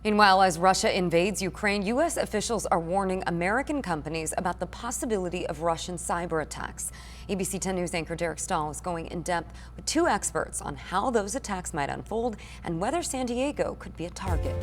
Meanwhile, as Russia invades Ukraine, U.S. officials are warning American companies about the possibility of Russian cyber attacks. ABC 10 News anchor Derek Stahl is going in depth with two experts on how those attacks might unfold and whether San Diego could be a target.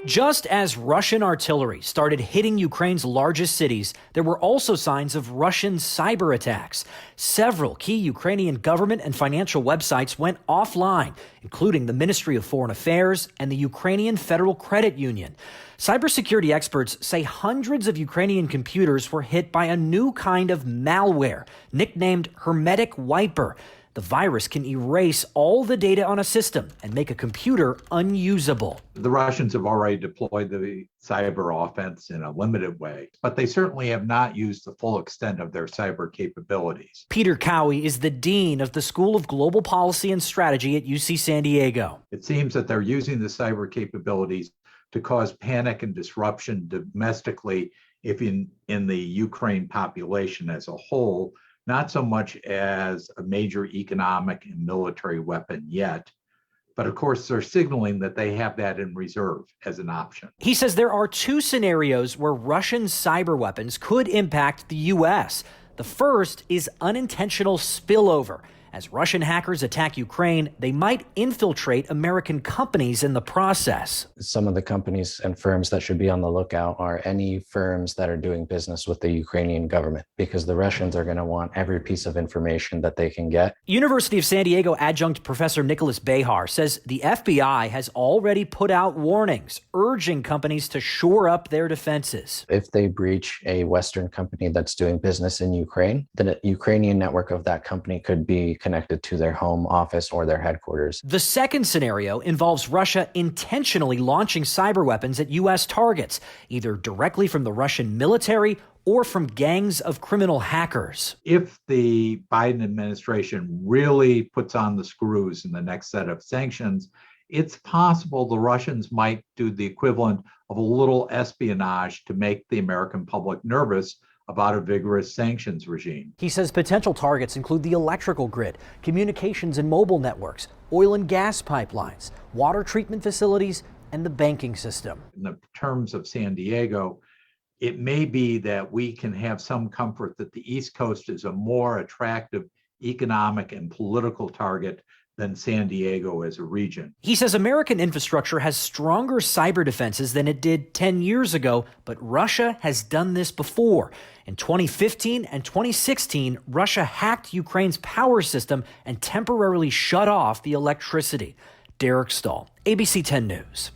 Just as Russian artillery started hitting Ukraine's largest cities, there were also signs of Russian cyber attacks. Several key Ukrainian government and financial websites went offline, including the Ministry of Foreign Affairs and the Ukrainian Federal Credit Union. Cybersecurity experts say hundreds of Ukrainian computers were hit by a new kind of malware, nicknamed Hermetic Wiper. The virus can erase all the data on a system and make a computer unusable. The Russians have already deployed the cyber offense in a limited way, but they certainly have not used the full extent of their cyber capabilities. Peter Cowie is the dean of the School of Global Policy and Strategy at UC San Diego. It seems that they're using the cyber capabilities to cause panic and disruption domestically, if in the Ukraine population as a whole, not so much as a major economic and military weapon yet. But of course, they're signaling that they have that in reserve as an option. He says there are two scenarios where Russian cyber weapons could impact the U.S. The first is unintentional spillover. As Russian hackers attack Ukraine, they might infiltrate American companies in the process. Some of the companies and firms that should be on the lookout are any firms that are doing business with the Ukrainian government, because the Russians are going to want every piece of information that they can get. University of San Diego adjunct Professor Nicholas Behar says the FBI has already put out warnings, urging companies to shore up their defenses. If they breach a Western company that's doing business in Ukraine, the Ukrainian network of that company could be connected to their home office or their headquarters. The second scenario involves Russia intentionally launching cyber weapons at U.S. targets, either directly from the Russian military or from gangs of criminal hackers. If the Biden administration really puts on the screws in the next set of sanctions, it's possible the Russians might do the equivalent of a little espionage to make the American public nervous about a vigorous sanctions regime. He says potential targets include the electrical grid, communications and mobile networks, oil and gas pipelines, water treatment facilities, and the banking system. In the terms of San Diego, it may be that we can have some comfort that the East Coast is a more attractive economic and political target than San Diego as a region. He says American infrastructure has stronger cyber defenses than it did 10 years ago, but Russia has done this before. In 2015 and 2016, Russia hacked Ukraine's power system and temporarily shut off the electricity. Derek Stahl, ABC 10 News.